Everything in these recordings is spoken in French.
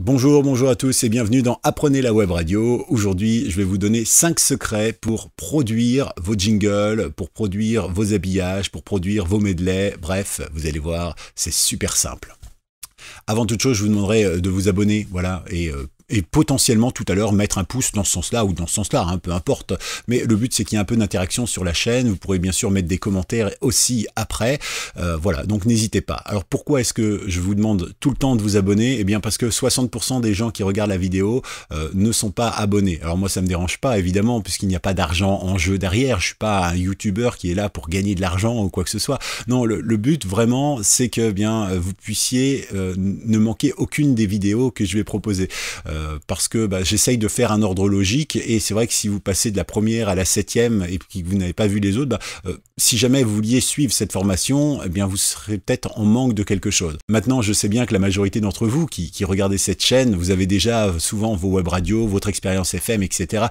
Bonjour à tous et bienvenue dans Apprenez la web radio. Aujourd'hui, je vais vous donner 5 secrets pour produire vos jingles, pour produire vos habillages, pour produire vos medleys. Bref, vous allez voir, c'est super simple. Avant toute chose, je vous demanderai de vous abonner, voilà, et potentiellement tout à l'heure mettre un pouce dans ce sens-là ou dans ce sens-là, hein, peu importe. Mais le but c'est qu'il y ait un peu d'interaction sur la chaîne. Vous pourrez bien sûr mettre des commentaires aussi après. Voilà, donc n'hésitez pas. Alors pourquoi est-ce que je vous demande tout le temps de vous abonner? Eh bien parce que 60% des gens qui regardent la vidéo ne sont pas abonnés. Alors moi ça me dérange pas évidemment puisqu'il n'y a pas d'argent en jeu derrière. Je suis pas un YouTuber qui est là pour gagner de l'argent ou quoi que ce soit. Non, le but vraiment c'est que vous puissiez ne manquer aucune des vidéos que je vais proposer. Parce que j'essaye de faire un ordre logique et c'est vrai que si vous passez de la première à la 7e et que vous n'avez pas vu les autres, si jamais vous vouliez suivre cette formation, eh bien vous serez peut-être en manque de quelque chose. Maintenant, je sais bien que la majorité d'entre vous qui regardez cette chaîne, vous avez déjà souvent vos web radios, votre expérience FM, etc.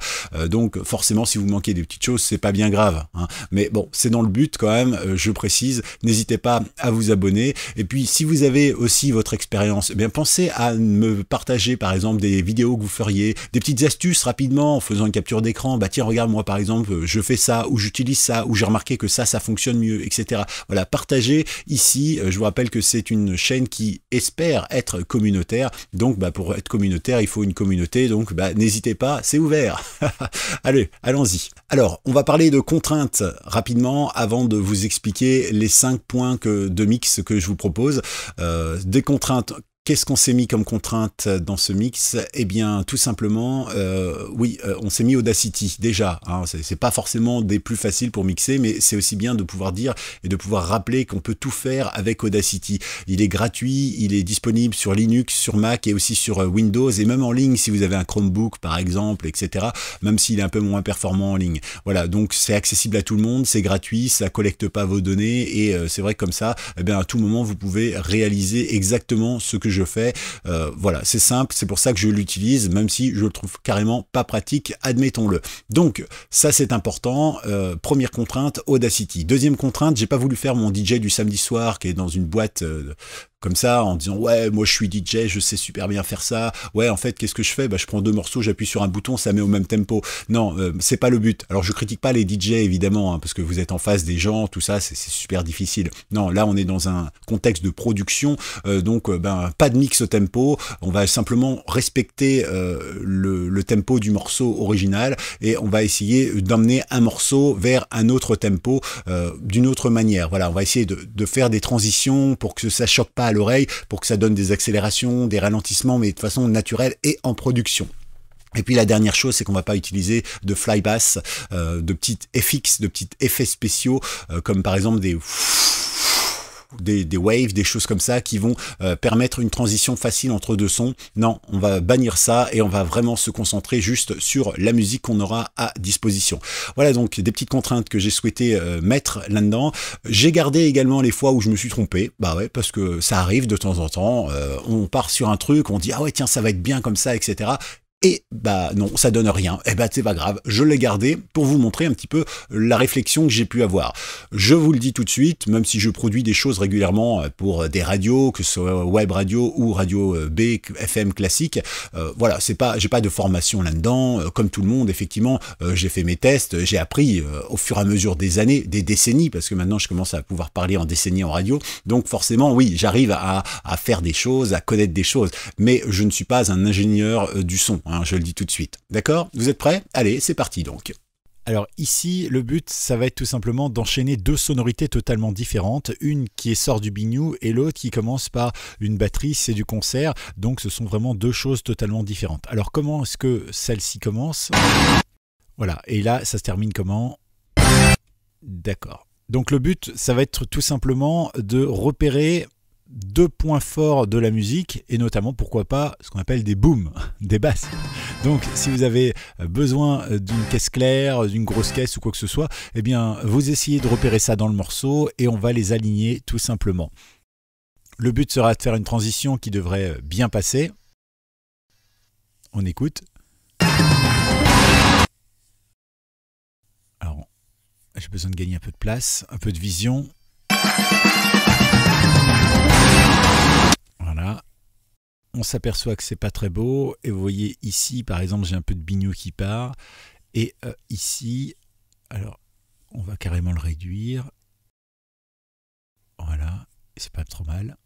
Donc forcément, si vous manquez des petites choses, c'est pas bien grave, hein. Mais bon, c'est dans le but quand même, je précise, n'hésitez pas à vous abonner. Et puis, si vous avez aussi votre expérience, eh bien pensez à me partager par exemple des vidéos que vous feriez, des petites astuces rapidement en faisant une capture d'écran. Tiens, regarde, moi par exemple, je fais ça, ou j'utilise ça, ou j'ai remarqué que ça fonctionne mieux, etc. Voilà, partagez ici. Je vous rappelle que c'est une chaîne qui espère être communautaire. Donc, pour être communautaire, il faut une communauté. Donc, n'hésitez pas, c'est ouvert. Allez, allons-y. Alors, on va parler de contraintes rapidement avant de vous expliquer les 5 points de mix que je vous propose. Des contraintes. Qu'est-ce qu'on s'est mis comme contrainte dans ce mix? Eh bien, tout simplement, on s'est mis Audacity, déjà. Hein, c'est pas forcément des plus faciles pour mixer, mais c'est aussi bien de pouvoir dire et de pouvoir rappeler qu'on peut tout faire avec Audacity. Il est gratuit, il est disponible sur Linux, sur Mac et aussi sur Windows, et même en ligne si vous avez un Chromebook par exemple, etc. Même s'il est un peu moins performant en ligne. Voilà, donc c'est accessible à tout le monde, c'est gratuit, ça collecte pas vos données, et c'est vrai que comme ça, eh bien, à tout moment, vous pouvez réaliser exactement ce que je fais. Voilà, c'est simple, c'est pour ça que je l'utilise, même si je le trouve carrément pas pratique, admettons-le. Donc ça c'est important. Première contrainte, Audacity. Deuxième contrainte, j'ai pas voulu faire mon DJ du samedi soir qui est dans une boîte comme ça, en disant ouais, moi je suis DJ, je sais super bien faire ça. Ouais, en fait, qu'est-ce que je fais? Je prends 2 morceaux, j'appuie sur un bouton, ça met au même tempo. Non, c'est pas le but. Alors je critique pas les DJ évidemment, hein, parce que vous êtes en face des gens, tout ça, c'est super difficile. Non, là on est dans un contexte de production, donc pas de mix au tempo. On va simplement respecter le tempo du morceau original et on va essayer d'emmener un morceau vers un autre tempo d'une autre manière. Voilà, on va essayer de faire des transitions pour que ça choque pas à l'oreille, pour que ça donne des accélérations, des ralentissements, mais de façon naturelle et en production. Et puis la dernière chose, c'est qu'on va pas utiliser de flybass, de petites FX, de petits effets spéciaux, comme par exemple des waves, des choses comme ça qui vont permettre une transition facile entre 2 sons. Non, on va bannir ça et on va vraiment se concentrer juste sur la musique qu'on aura à disposition. Voilà donc des petites contraintes que j'ai souhaité mettre là-dedans. J'ai gardé également les fois où je me suis trompé. Ouais, parce que ça arrive de temps en temps. On part sur un truc, on dit ah ouais tiens ça va être bien comme ça, etc. Et non, ça donne rien. C'est pas grave, je l'ai gardé pour vous montrer un petit peu la réflexion que j'ai pu avoir. Je vous le dis tout de suite, même si je produis des choses régulièrement pour des radios, que ce soit web radio ou radio B, FM classique, voilà, j'ai pas de formation là-dedans. Comme tout le monde, effectivement, j'ai fait mes tests, j'ai appris au fur et à mesure des années, des décennies, parce que maintenant je commence à pouvoir parler en décennies en radio. Donc forcément, oui, j'arrive à faire des choses, à connaître des choses, mais je ne suis pas un ingénieur du son. Hein, je le dis tout de suite. D'accord? Vous êtes prêts? Allez, c'est parti donc. Alors ici, le but, ça va être tout simplement d'enchaîner 2 sonorités totalement différentes. Une qui sort du biniou et l'autre qui commence par une batterie, c'est du concert. Donc ce sont vraiment 2 choses totalement différentes. Alors comment est-ce que celle-ci commence? Voilà, et là, ça se termine comment? D'accord. Donc le but, ça va être tout simplement de repérer 2 points forts de la musique et notamment pourquoi pas ce qu'on appelle des booms, des basses. Donc si vous avez besoin d'une caisse claire, d'une grosse caisse ou quoi que ce soit, eh bien vous essayez de repérer ça dans le morceau et on va les aligner tout simplement. Le but sera de faire une transition qui devrait bien passer. On écoute. Alors j'ai besoin de gagner un peu de place, un peu de vision. Voilà. on s'aperçoit que c'est pas très beau. Et vous voyez ici, par exemple, j'ai un peu de biniou qui part. Et ici, alors, on va carrément le réduire. Voilà, c'est pas trop mal.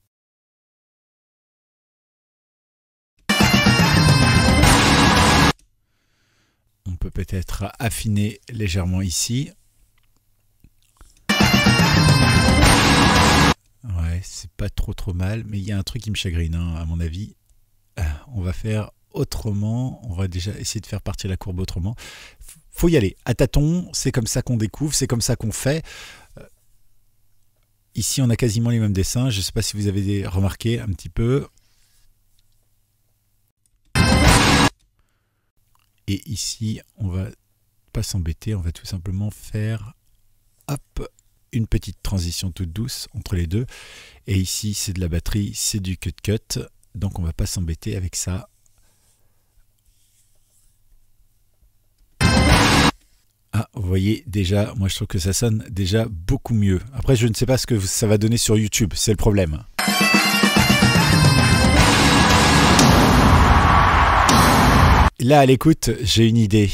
On peut peut-être affiner légèrement ici. Ouais, c'est pas trop mal, mais il y a un truc qui me chagrine, hein, à mon avis. On va faire autrement. On va déjà essayer de faire partir la courbe autrement. Faut y aller à tâtons. C'est comme ça qu'on découvre, c'est comme ça qu'on fait. Ici, on a quasiment les mêmes dessins. Je ne sais pas si vous avez remarqué un petit peu. Et ici, on va pas s'embêter, on va tout simplement faire hop, une petite transition toute douce entre les deux. Et ici, c'est de la batterie, c'est du cut-cut. Donc, on va pas s'embêter avec ça. Ah, vous voyez, déjà, moi je trouve que ça sonne déjà beaucoup mieux. Après, je ne sais pas ce que ça va donner sur YouTube, c'est le problème. Là, à l'écoute, j'ai une idée.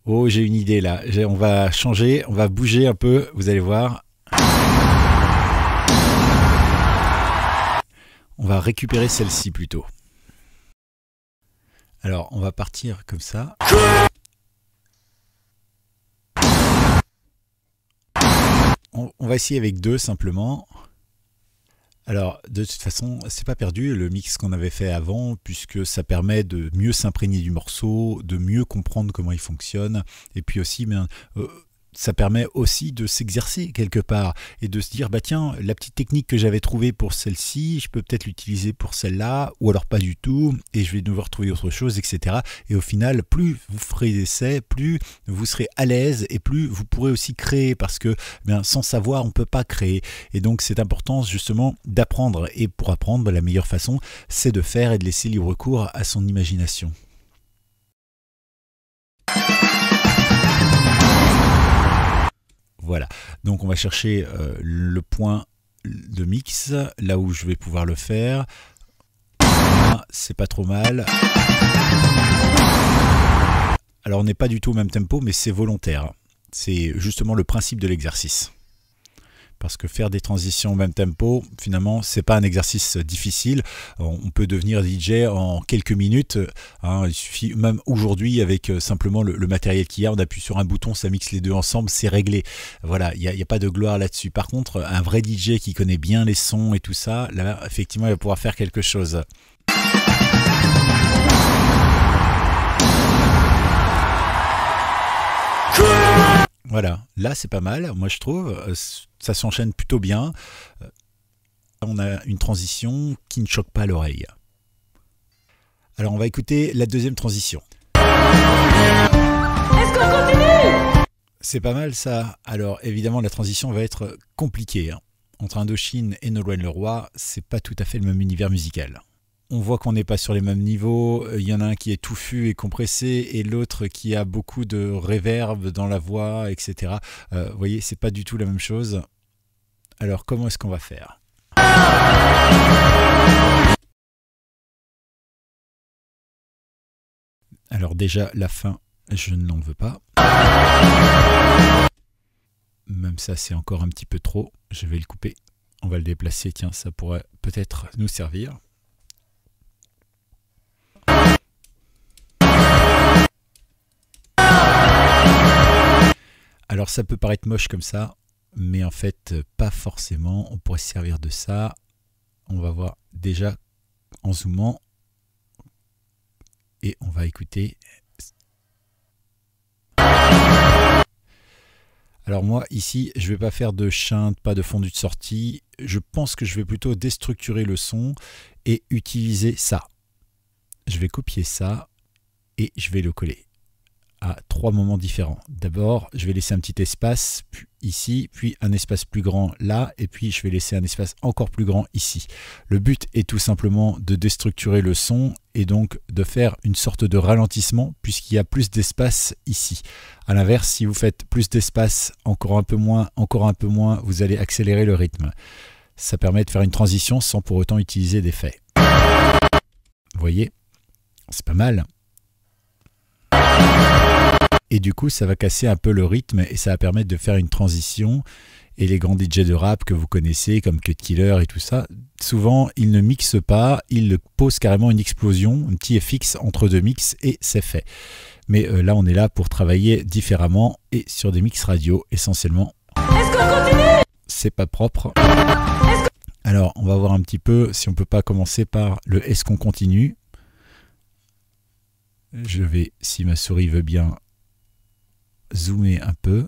Oh, j'ai une idée là. On va changer, on va bouger un peu, vous allez voir. On va récupérer celle-ci plutôt. Alors, on va partir comme ça. On va essayer avec 2 simplement. Alors, de toute façon, c'est pas perdu le mix qu'on avait fait avant, puisque ça permet de mieux s'imprégner du morceau, de mieux comprendre comment il fonctionne, et puis aussi, ça permet aussi de s'exercer quelque part et de se dire, bah tiens, la petite technique que j'avais trouvée pour celle-ci, je peux peut-être l'utiliser pour celle-là, ou alors pas du tout, et je vais devoir trouver autre chose, etc. Et au final, plus vous ferez d'essais, plus vous serez à l'aise et plus vous pourrez aussi créer, parce que sans savoir, on ne peut pas créer. Et donc, c'est important justement d'apprendre. Et pour apprendre, la meilleure façon, c'est de faire et de laisser libre cours à son imagination. Voilà, donc on va chercher le point de mix, là où je vais pouvoir le faire. Voilà, c'est pas trop mal. Alors on n'est pas du tout au même tempo, mais c'est volontaire. C'est justement le principe de l'exercice. Parce que faire des transitions au même tempo, finalement, c'est pas un exercice difficile. On peut devenir DJ en quelques minutes. Hein, il suffit, même aujourd'hui, avec simplement le matériel qu'il y a, on appuie sur un bouton, ça mixe les deux ensemble, c'est réglé. Voilà, il n'y a pas de gloire là-dessus. Par contre, un vrai DJ qui connaît bien les sons et tout ça, là, effectivement, il va pouvoir faire quelque chose. Voilà, là c'est pas mal, moi je trouve, ça s'enchaîne plutôt bien. On a une transition qui ne choque pas l'oreille. Alors on va écouter la deuxième transition. Est-ce qu'on continue? C'est pas mal ça. Alors évidemment la transition va être compliquée. Hein. Entre Indochine et Nolwenn-Leroy, c'est pas tout à fait le même univers musical. On voit qu'on n'est pas sur les mêmes niveaux, il y en a un qui est touffu et compressé et l'autre qui a beaucoup de réverb dans la voix, etc. Vous voyez, c'est pas du tout la même chose. Alors comment est-ce qu'on va faire? Alors déjà, la fin, je ne l'en veux pas. Même ça, c'est encore un petit peu trop. Je vais le couper. On va le déplacer. Tiens, ça pourrait peut-être nous servir. Alors ça peut paraître moche comme ça, mais en fait pas forcément, on pourrait se servir de ça. On va voir déjà en zoomant et on va écouter. Alors moi ici je vais pas faire de chinte, pas de fondu de sortie, je pense que je vais plutôt déstructurer le son et utiliser ça. Je vais copier ça et je vais le coller à 3 moments différents. D'abord, je vais laisser un petit espace ici, puis un espace plus grand là, et puis je vais laisser un espace encore plus grand ici. Le but est tout simplement de déstructurer le son et donc de faire une sorte de ralentissement puisqu'il y a plus d'espace ici. À l'inverse, si vous faites plus d'espace, encore un peu moins, vous allez accélérer le rythme. Ça permet de faire une transition sans pour autant utiliser d'effets. Vous voyez, c'est pas mal. Et du coup, ça va casser un peu le rythme et ça va permettre de faire une transition. Et les grands DJ de rap que vous connaissez, comme Cut Killer et tout ça, souvent, ils ne mixent pas, ils posent carrément une explosion, un petit FX entre deux mix et c'est fait. Mais là, on est là pour travailler différemment et sur des mix radio essentiellement. Est-ce qu'on continue ? C'est pas propre. Alors, on va voir un petit peu si on peut pas commencer par le est-ce qu'on continue. Je vais, si ma souris veut bien, zoomer un peu.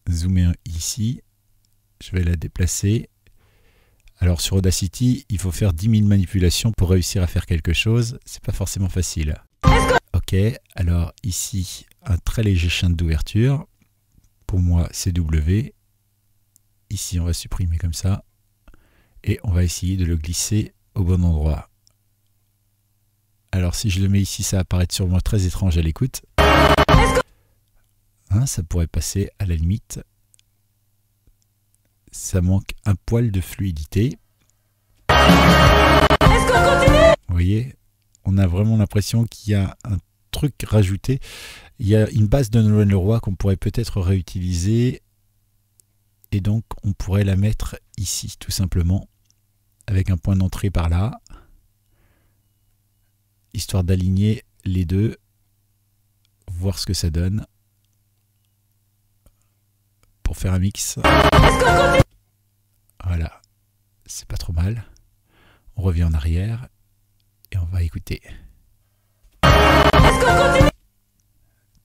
Zoomer ici. Je vais la déplacer. Alors, sur Audacity, il faut faire 10 000 manipulations pour réussir à faire quelque chose. C'est pas forcément facile. Ok, alors ici, un très léger chemin d'ouverture. Pour moi, c'est W. Ici, on va supprimer comme ça. Et on va essayer de le glisser au bon endroit. Alors, si je le mets ici, ça va paraître sur moi très étrange à l'écoute. Hein, ça pourrait passer à la limite. Ça manque un poil de fluidité. Est-ce qu'on continue ? Vous voyez, on a vraiment l'impression qu'il y a un truc rajouté. Il y a une base de Nolwenn Leroy qu'on pourrait peut-être réutiliser. Et donc, on pourrait la mettre ici, tout simplement, avec un point d'entrée par là, histoire d'aligner les deux, voir ce que ça donne, pour faire un mix. Voilà, c'est pas trop mal. On revient en arrière, et on va écouter.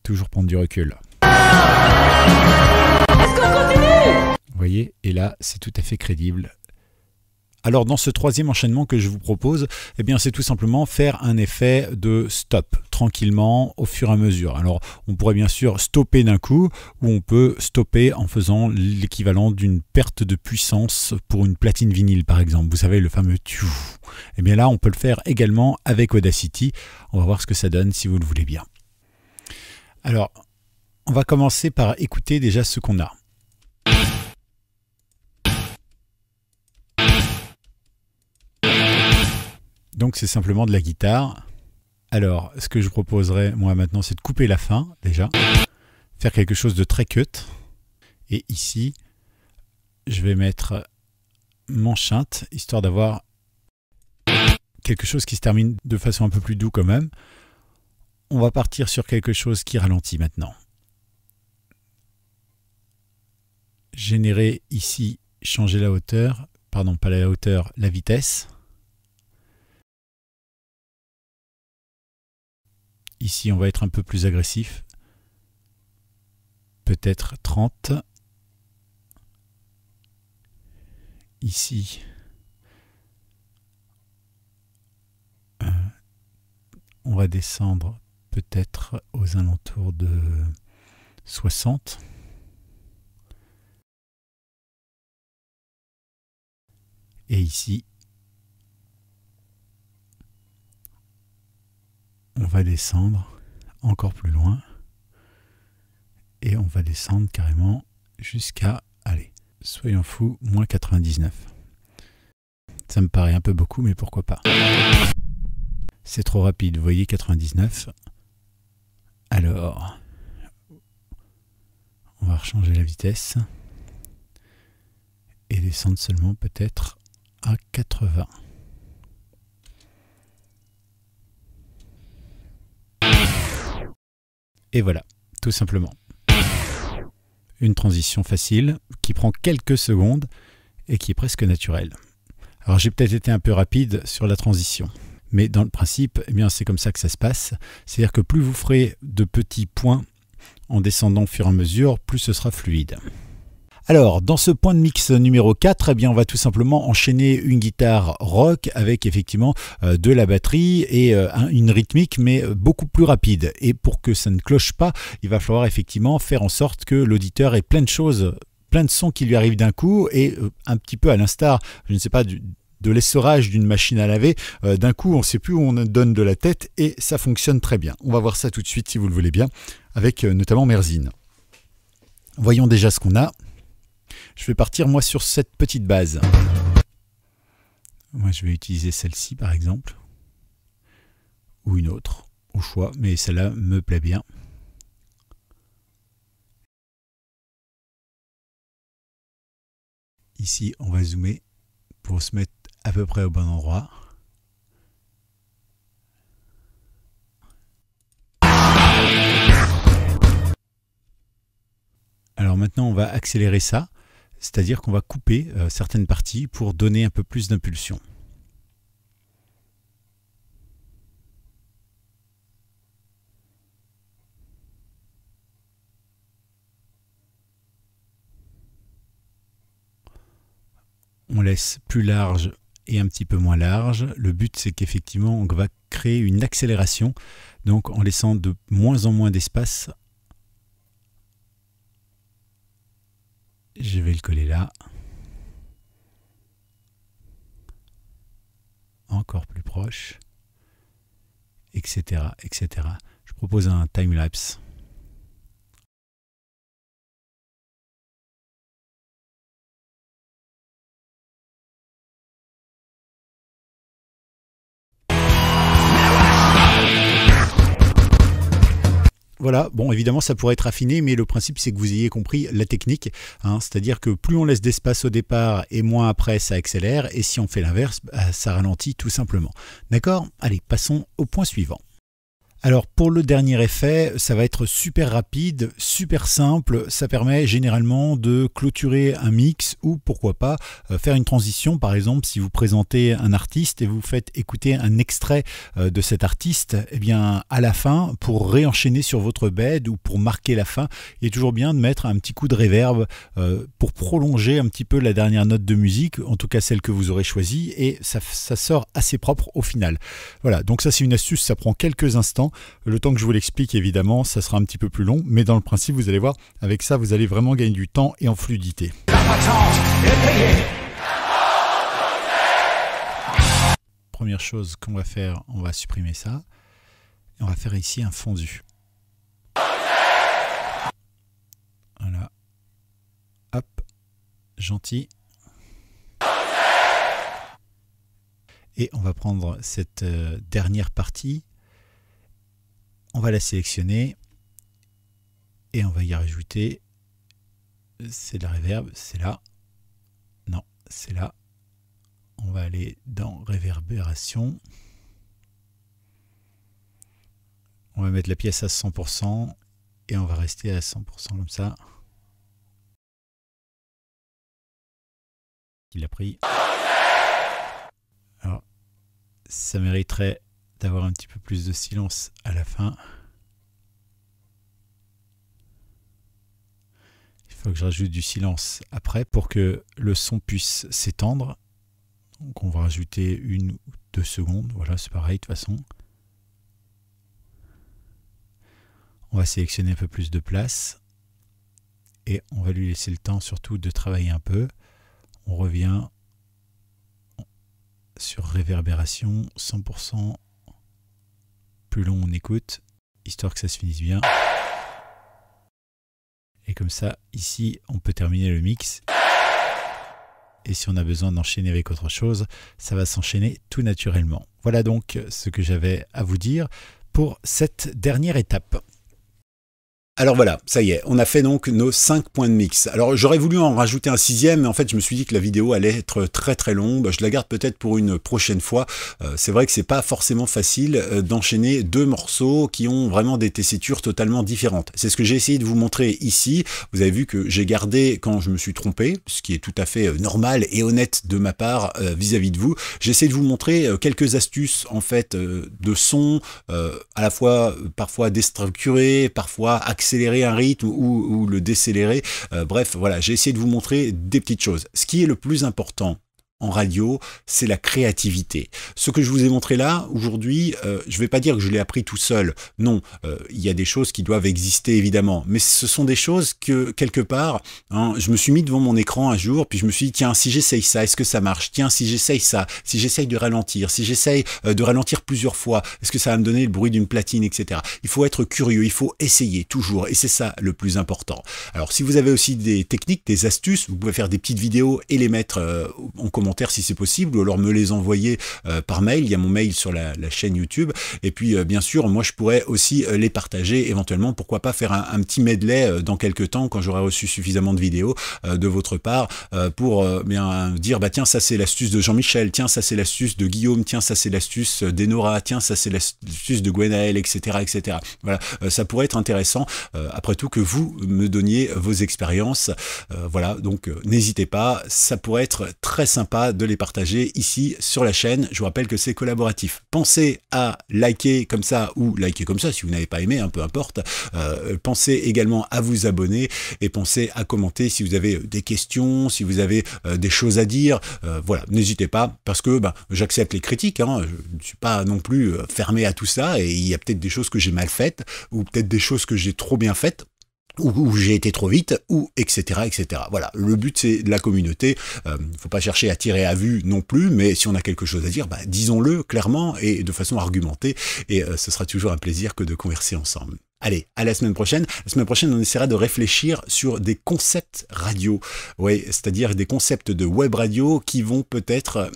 Toujours prendre du recul. Vous voyez, et là, c'est tout à fait crédible. Alors, dans ce troisième enchaînement que je vous propose, eh bien, c'est tout simplement faire un effet de stop, tranquillement, au fur et à mesure. Alors, on pourrait bien sûr stopper d'un coup, ou on peut stopper en faisant l'équivalent d'une perte de puissance pour une platine vinyle, par exemple. Vous savez, le fameux tiou. Eh bien là, on peut le faire également avec Audacity. On va voir ce que ça donne, si vous le voulez bien. Alors, on va commencer par écouter déjà ce qu'on a. Donc c'est simplement de la guitare. Alors, ce que je proposerais, moi maintenant, c'est de couper la fin, déjà. Faire quelque chose de très cut. Et ici, je vais mettre mon synth, histoire d'avoir quelque chose qui se termine de façon un peu plus douce quand même. On va partir sur quelque chose qui ralentit maintenant. Générer ici, changer la hauteur. Pardon, pas la hauteur, la vitesse. Ici, on va être un peu plus agressif. Peut-être 30. Ici, on va descendre peut-être aux alentours de 60. Et ici, on va descendre encore plus loin et on va descendre carrément jusqu'à, allez, soyons fous, moins 99. Ça me paraît un peu beaucoup, mais pourquoi pas. C'est trop rapide, vous voyez, 99. Alors, on va rechanger la vitesse et descendre seulement peut-être à 80. Et voilà, tout simplement. Une transition facile qui prend quelques secondes et qui est presque naturelle. Alors j'ai peut-être été un peu rapide sur la transition, mais dans le principe, eh bien, c'est comme ça que ça se passe. C'est-à-dire que plus vous ferez de petits points en descendant au fur et à mesure, plus ce sera fluide. Alors, dans ce point de mix numéro 4, eh bien, on va tout simplement enchaîner une guitare rock avec effectivement de la batterie et une rythmique, mais beaucoup plus rapide. Et pour que ça ne cloche pas, il va falloir effectivement faire en sorte que l'auditeur ait plein de choses, plein de sons qui lui arrivent d'un coup et un petit peu à l'instar, je ne sais pas, de l'essorage d'une machine à laver. D'un coup, on ne sait plus où on donne de la tête et ça fonctionne très bien. On va voir ça tout de suite, si vous le voulez bien, avec notamment Merzine. Voyons déjà ce qu'on a. Je vais partir moi sur cette petite base. Moi je vais utiliser celle-ci par exemple. Ou une autre, au choix, mais celle-là me plaît bien. Ici on va zoomer pour se mettre à peu près au bon endroit. Alors maintenant on va accélérer ça, c'est-à-dire qu'on va couper certaines parties pour donner un peu plus d'impulsion. On laisse plus large et un petit peu moins large. Le but c'est qu'effectivement on va créer une accélération, donc en laissant de moins en moins d'espace. Je vais le coller là. Encore plus proche. Etc. etc. Je propose un time-lapse. Voilà, bon évidemment ça pourrait être affiné, mais le principe c'est que vous ayez compris la technique, hein, c'est-à-dire que plus on laisse d'espace au départ et moins après ça accélère, et si on fait l'inverse, ça ralentit tout simplement. D'accord? Allez, passons au point suivant. Alors pour le dernier effet, ça va être super rapide, super simple, ça permet généralement de clôturer un mix ou pourquoi pas faire une transition. Par exemple, si vous présentez un artiste et vous faites écouter un extrait de cet artiste, eh bien à la fin, pour réenchaîner sur votre bed ou pour marquer la fin, il est toujours bien de mettre un petit coup de reverb pour prolonger un petit peu la dernière note de musique, en tout cas celle que vous aurez choisie, et ça sort assez propre au final. Voilà, donc ça c'est une astuce, ça prend quelques instants. Le temps que je vous l'explique, évidemment, ça sera un petit peu plus long, mais dans le principe, vous allez voir, avec ça, vous allez vraiment gagner du temps et en fluidité. Première chose qu'on va faire, on va supprimer ça, et on va faire ici un fondu. Voilà. Hop, gentil. Et on va prendre cette dernière partie. On va la sélectionner et on va y rajouter, c'est de la reverb, c'est là, non, c'est là. On va aller dans réverbération. On va mettre la pièce à 100% et on va rester à 100% comme ça. Il a pris. Alors, ça mériterait d'avoir un petit peu plus de silence à la fin. Il faut que je rajoute du silence après pour que le son puisse s'étendre. Donc on va rajouter 1 ou 2 secondes. Voilà, c'est pareil de toute façon. On va sélectionner un peu plus de place. Et on va lui laisser le temps surtout de travailler un peu. On revient sur réverbération, 100%. Plus long on écoute, histoire que ça se finisse bien. Et comme ça, ici, on peut terminer le mix. Et si on a besoin d'enchaîner avec autre chose, ça va s'enchaîner tout naturellement. Voilà donc ce que j'avais à vous dire pour cette dernière étape. Alors voilà, ça y est, on a fait donc nos 5 points de mix. Alors j'aurais voulu en rajouter un 6e, mais en fait je me suis dit que la vidéo allait être très très longue. Je la garde peut-être pour une prochaine fois. C'est vrai que c'est pas forcément facile d'enchaîner 2 morceaux qui ont vraiment des tessitures totalement différentes. C'est ce que j'ai essayé de vous montrer ici. Vous avez vu que j'ai gardé quand je me suis trompé, ce qui est tout à fait normal et honnête de ma part vis-à-vis de vous. J'ai essayé de vous montrer quelques astuces en fait de son, à la fois parfois déstructuré, parfois accéléré un rythme ou le décélérer. Bref, voilà, j'ai essayé de vous montrer des petites choses. Ce qui est le plus important en radio, c'est la créativité. Ce que je vous ai montré là, aujourd'hui, je ne vais pas dire que je l'ai appris tout seul. Non, il y a des choses qui doivent exister évidemment, mais ce sont des choses que, quelque part, hein, je me suis mis devant mon écran un jour, puis je me suis dit, tiens, si j'essaye ça, est-ce que ça marche? Tiens, si j'essaye ça, si j'essaye de ralentir, si j'essaye de ralentir plusieurs fois, est-ce que ça va me donner le bruit d'une platine, etc. Il faut être curieux, il faut essayer toujours, et c'est ça le plus important. Alors, si vous avez aussi des techniques, des astuces, vous pouvez faire des petites vidéos et les mettre en commentaire si c'est possible, ou alors me les envoyer par mail. Il y a mon mail sur la chaîne YouTube. Et puis, bien sûr, moi, je pourrais aussi les partager éventuellement. Pourquoi pas faire un petit medley dans quelques temps, quand j'aurai reçu suffisamment de vidéos de votre part, pour bien dire, bah tiens, ça c'est l'astuce de Jean-Michel, tiens, ça c'est l'astuce de Guillaume, tiens, ça c'est l'astuce d'Enora, tiens, ça c'est l'astuce de Gwenaël, etc., etc. Voilà, ça pourrait être intéressant, après tout, que vous me donniez vos expériences. Voilà, donc n'hésitez pas, ça pourrait être très sympa de les partager ici sur la chaîne. Je vous rappelle que c'est collaboratif. Pensez à liker comme ça, ou liker comme ça si vous n'avez pas aimé, peu importe. Pensez également à vous abonner, et pensez à commenter si vous avez des questions, si vous avez des choses à dire. Voilà, n'hésitez pas, parce que j'accepte les critiques, hein, je ne suis pas non plus fermé à tout ça, et il y a peut-être des choses que j'ai mal faites, ou peut-être des choses que j'ai trop bien faites, ou j'ai été trop vite, ou etc., etc. Voilà, le but c'est de la communauté. Faut pas chercher à tirer à vue non plus, mais si on a quelque chose à dire, disons-le clairement et de façon argumentée, et ce sera toujours un plaisir que de converser ensemble. Allez, à la semaine prochaine. La semaine prochaine, on essaiera de réfléchir sur des concepts radio. Oui, c'est-à-dire des concepts de web radio qui vont peut-être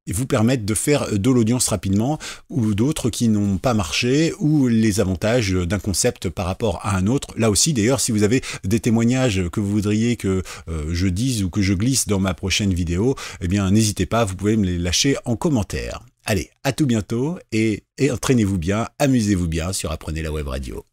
vous permettre de faire de l'audience rapidement, ou d'autres qui n'ont pas marché, ou les avantages d'un concept par rapport à un autre. Là aussi, d'ailleurs, si vous avez des témoignages que vous voudriez que je dise ou que je glisse dans ma prochaine vidéo, eh bien, n'hésitez pas, vous pouvez me les lâcher en commentaire. Allez, à tout bientôt, et entraînez-vous bien, amusez-vous bien sur Apprenez la Web Radio.